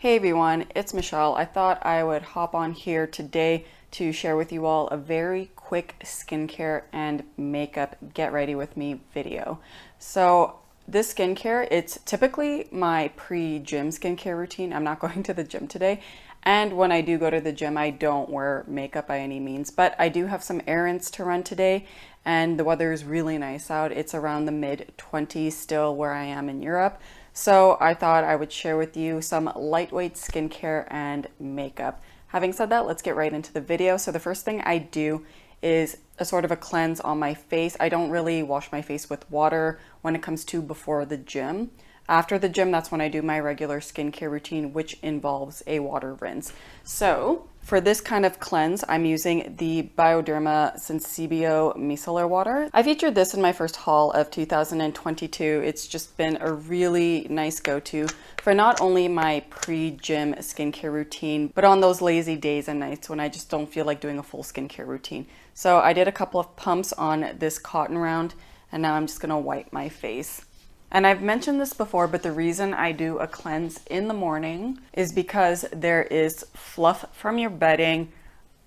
Hey everyone, it's Michelle. I thought I would hop on here today to share with you all a very quick skincare and makeup get ready with me video. So this skincare, it's typically my pre-gym skincare routine. I'm not going to the gym today. And when I do go to the gym, I don't wear makeup by any means, but I do have some errands to run today and the weather is really nice out. It's around the mid-20s still where I am in Europe. So I thought I would share with you some lightweight skincare and makeup. Having said that, let's get right into the video. So the first thing I do is a sort of a cleanse on my face. I don't really wash my face with water when it comes to before the gym. After the gym, that's when I do my regular skincare routine, which involves a water rinse. So for this kind of cleanse, I'm using the Bioderma Sensibio Micellar water. I featured this in my first haul of 2022. It's just been a really nice go-to for not only my pre-gym skincare routine, but on those lazy days and nights when I just don't feel like doing a full skincare routine. So I did a couple of pumps on this cotton round, and now I'm just gonna wipe my face. And I've mentioned this before, but the reason I do a cleanse in the morning is because there is fluff from your bedding,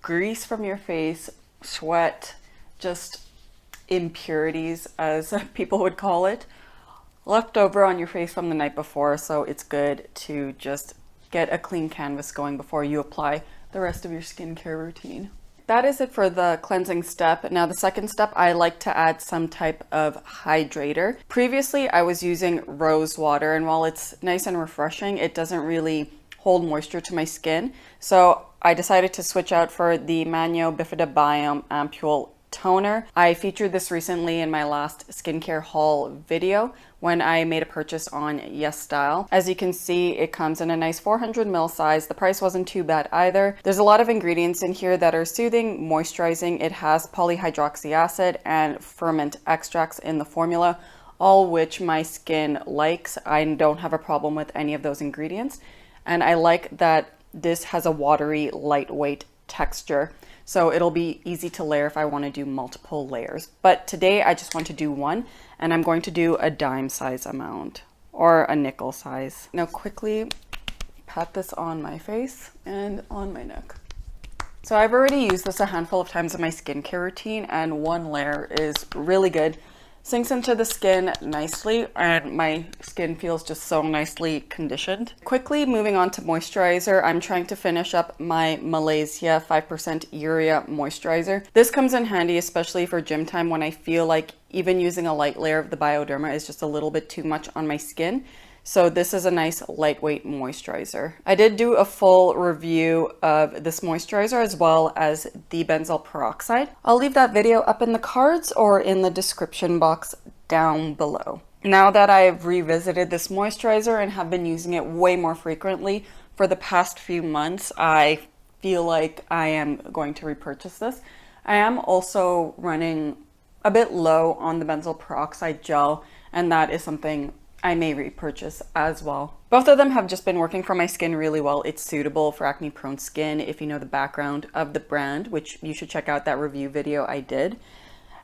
grease from your face, sweat, just impurities, as people would call it, left over on your face from the night before. So it's good to just get a clean canvas going before you apply the rest of your skincare routine. That is it for the cleansing step. Now the second step, I like to add some type of hydrator. Previously, I was using rose water, and while it's nice and refreshing, it doesn't really hold moisture to my skin. So I decided to switch out for the Manio Bifida Biome Ampule Toner. I featured this recently in my last skincare haul video when I made a purchase on YESSTYLE. As you can see, it comes in a nice 400 ml size. The price wasn't too bad either. There's a lot of ingredients in here that are soothing, moisturizing. It has polyhydroxy acid and ferment extracts in the formula, all which my skin likes. I don't have a problem with any of those ingredients. And I like that this has a watery, lightweight texture. So it'll be easy to layer if I want to do multiple layers. But today I just want to do one, and I'm going to do a dime size amount or a nickel size. Now quickly pat this on my face and on my neck. So I've already used this a handful of times in my skincare routine, and one layer is really good. Sinks into the skin nicely, and my skin feels just so nicely conditioned. Quickly moving on to moisturizer, I'm trying to finish up my Malaysia 5% Urea moisturizer. This comes in handy, especially for gym time when I feel like even using a light layer of the Bioderma is just a little bit too much on my skin. So this is a nice lightweight moisturizer. I did do a full review of this moisturizer as well as the benzoyl peroxide. I'll leave that video up in the cards or in the description box down below. Now that I've revisited this moisturizer and have been using it way more frequently for the past few months, I feel like I am going to repurchase this. I am also running a bit low on the benzoyl peroxide gel, and that is something I may repurchase as well. Both of them have just been working for my skin really well. It's suitable for acne prone skin if you know the background of the brand, which you should check out that review video I did.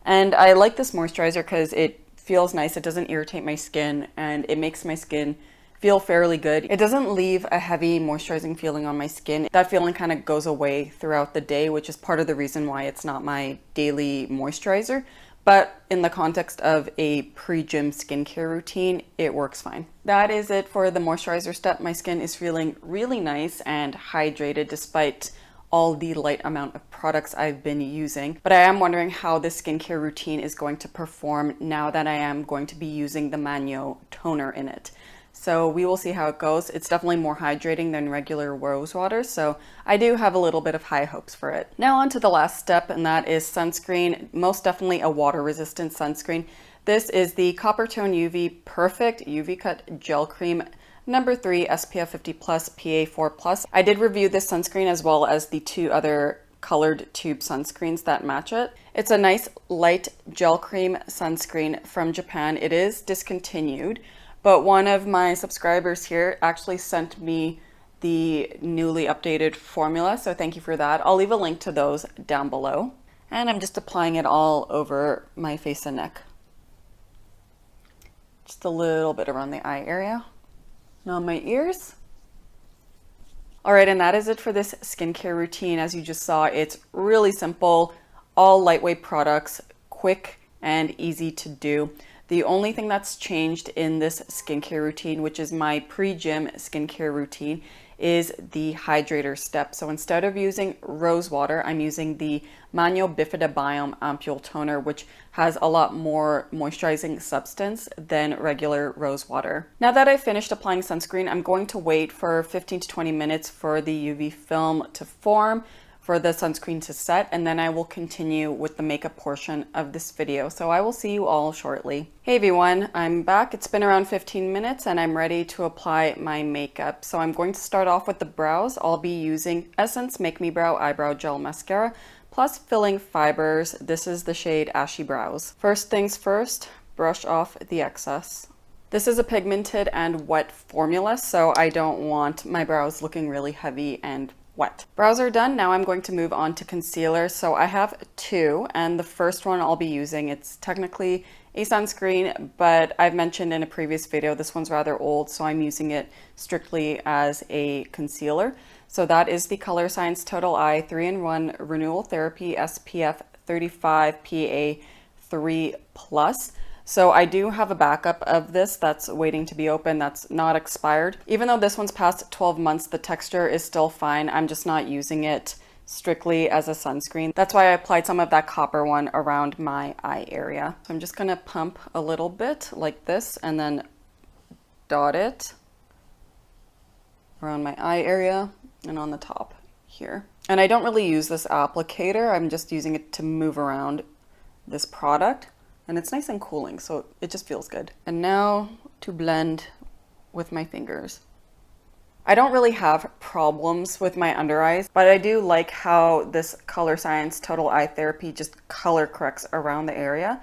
And I like this moisturizer because it feels nice. It doesn't irritate my skin and it makes my skin feel fairly good. It doesn't leave a heavy moisturizing feeling on my skin. That feeling kind of goes away throughout the day, which is part of the reason why it's not my daily moisturizer. But in the context of a pre-gym skincare routine, it works fine. That is it for the moisturizer step. My skin is feeling really nice and hydrated despite all the light amount of products I've been using. But I am wondering how this skincare routine is going to perform now that I am going to be using the Manio toner in it. So we will see how it goes. It's definitely more hydrating than regular rose water, so I do have a little bit of high hopes for it. Now on to the last step, and that is sunscreen. Most definitely a water-resistant sunscreen. This is the Coppertone UV Perfect UV Cut Gel Cream number 3 SPF 50 plus PA 4 plus. I did review this sunscreen as well as the two other colored tube sunscreens that match it. It's a nice light gel cream sunscreen from Japan. It is discontinued, but one of my subscribers here actually sent me the newly updated formula, so thank you for that. I'll leave a link to those down below. And I'm just applying it all over my face and neck. Just a little bit around the eye area. Now my ears. All right, and that is it for this skincare routine. As you just saw, it's really simple, all lightweight products, quick and easy to do. The only thing that's changed in this skincare routine, which is my pre-gym skincare routine, is the hydrator step. So instead of using rose water, I'm using the Manio Bifida Biome Ampule Toner, which has a lot more moisturizing substance than regular rose water. Now that I've finished applying sunscreen, I'm going to wait for 15 to 20 minutes for the UV film to form, for the sunscreen to set, and then I will continue with the makeup portion of this video. So I will see you all shortly. Hey everyone, I'm back. It's been around 15 minutes and I'm ready to apply my makeup. So I'm going to start off with the brows. I'll be using Essence Make Me Brow Eyebrow Gel Mascara plus Filling Fibers. This is the shade Ashy Brows. First things first, brush off the excess. This is a pigmented and wet formula, so I don't want my brows looking really heavy and wet. Brows are done. Now I'm going to move on to concealer. So I have two, and the first one I'll be using, it's technically a sunscreen, but I've mentioned in a previous video, this one's rather old, so I'm using it strictly as a concealer. So that is the Color Science Total Eye 3-in-1 Renewal Therapy SPF 35 PA3+. So I do have a backup of this that's waiting to be opened, that's not expired. Even though this one's past 12 months, the texture is still fine. I'm just not using it strictly as a sunscreen. That's why I applied some of that copper one around my eye area. So I'm just gonna pump a little bit like this and then dot it around my eye area and on the top here. And I don't really use this applicator. I'm just using it to move around this product. And it's nice and cooling, so it just feels good. And now to blend with my fingers. I don't really have problems with my under eyes, but I do like how this Color Science Total Eye Therapy just color corrects around the area.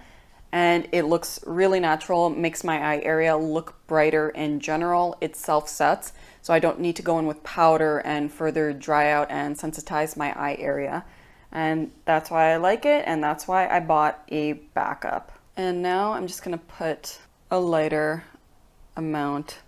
And it looks really natural, makes my eye area look brighter in general. It self-sets, so I don't need to go in with powder and further dry out and sensitize my eye area. And that's why I like it, and that's why I bought a backup. And now I'm just gonna put a lighter amount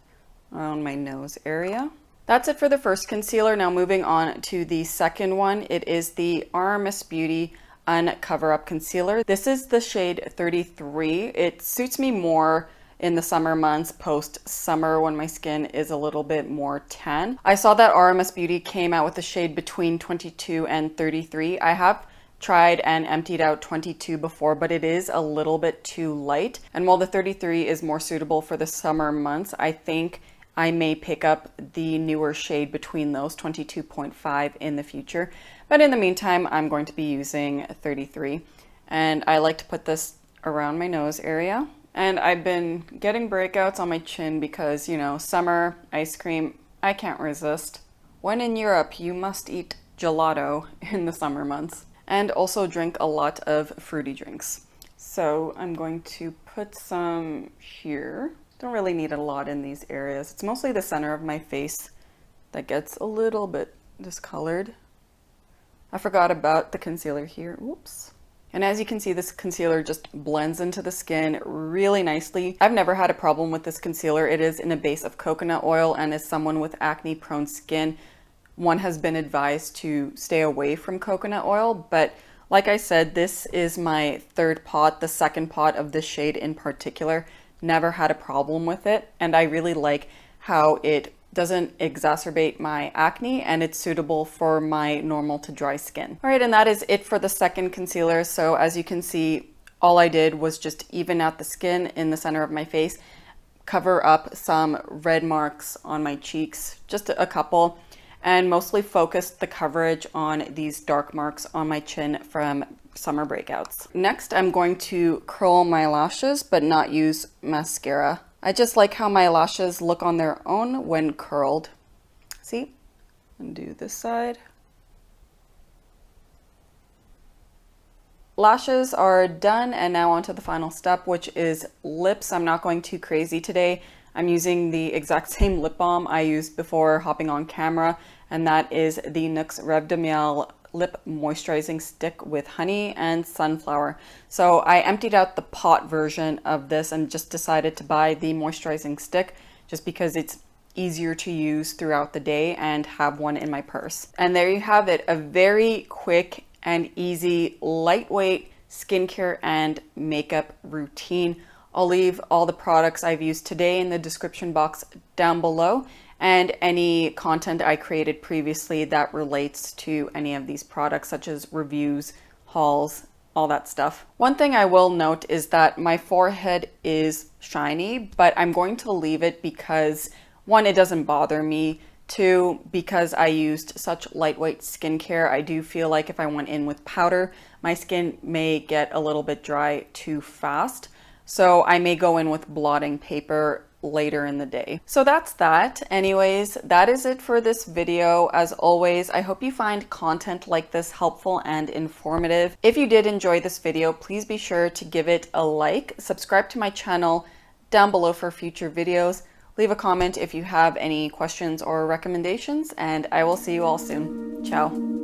around my nose area. That's it for the first concealer. Now moving on to the second one, it is the RMS Beauty Uncover Up Concealer. This is the shade 33. It suits me more in the summer months, post-summer, when my skin is a little bit more tan. I saw that RMS Beauty came out with a shade between 22 and 33. I have tried and emptied out 22 before, but it is a little bit too light. And while the 33 is more suitable for the summer months, I think I may pick up the newer shade between those, 22.5, in the future. But in the meantime, I'm going to be using 33. And I like to put this around my nose area. And I've been getting breakouts on my chin because, you know, summer, ice cream, I can't resist. When in Europe, you must eat gelato in the summer months. And also drink a lot of fruity drinks. So I'm going to put some here. Don't really need a lot in these areas. It's mostly the center of my face that gets a little bit discolored. I forgot about the concealer here. Whoops. And as you can see, this concealer just blends into the skin really nicely. I've never had a problem with this concealer. It is in a base of coconut oil, and as someone with acne prone skin, one has been advised to stay away from coconut oil. But like I said, this is my third pot, the second pot of this shade in particular. Never had a problem with it, and I really like how it doesn't exacerbate my acne, and it's suitable for my normal to dry skin. All right, and that is it for the second concealer. So as you can see, all I did was just even out the skin in the center of my face, cover up some red marks on my cheeks, just a couple, and mostly focused the coverage on these dark marks on my chin from summer breakouts. Next, I'm going to curl my lashes, but not use mascara. I just like how my lashes look on their own when curled. See? And do this side. Lashes are done, and now on to the final step, which is lips. I'm not going too crazy today. I'm using the exact same lip balm I used before hopping on camera, and that is the NYX Rêve de Miel Lip Moisturizing Stick with honey and sunflower. So I emptied out the pot version of this and just decided to buy the moisturizing stick just because it's easier to use throughout the day and have one in my purse. And there you have it, a very quick and easy, lightweight skincare and makeup routine. I'll leave all the products I've used today in the description box down below, and any content I created previously that relates to any of these products, such as reviews, hauls, all that stuff. One thing I will note is that my forehead is shiny, but I'm going to leave it because, one, it doesn't bother me. Two, because I used such lightweight skincare, I do feel like if I went in with powder, my skin may get a little bit dry too fast. So I may go in with blotting paper later in the day. So that's that. Anyways, that is it for this video. As always, I hope you find content like this helpful and informative. If you did enjoy this video, please be sure to give it a like, subscribe to my channel down below for future videos. Leave a comment if you have any questions or recommendations, and I will see you all soon. Ciao.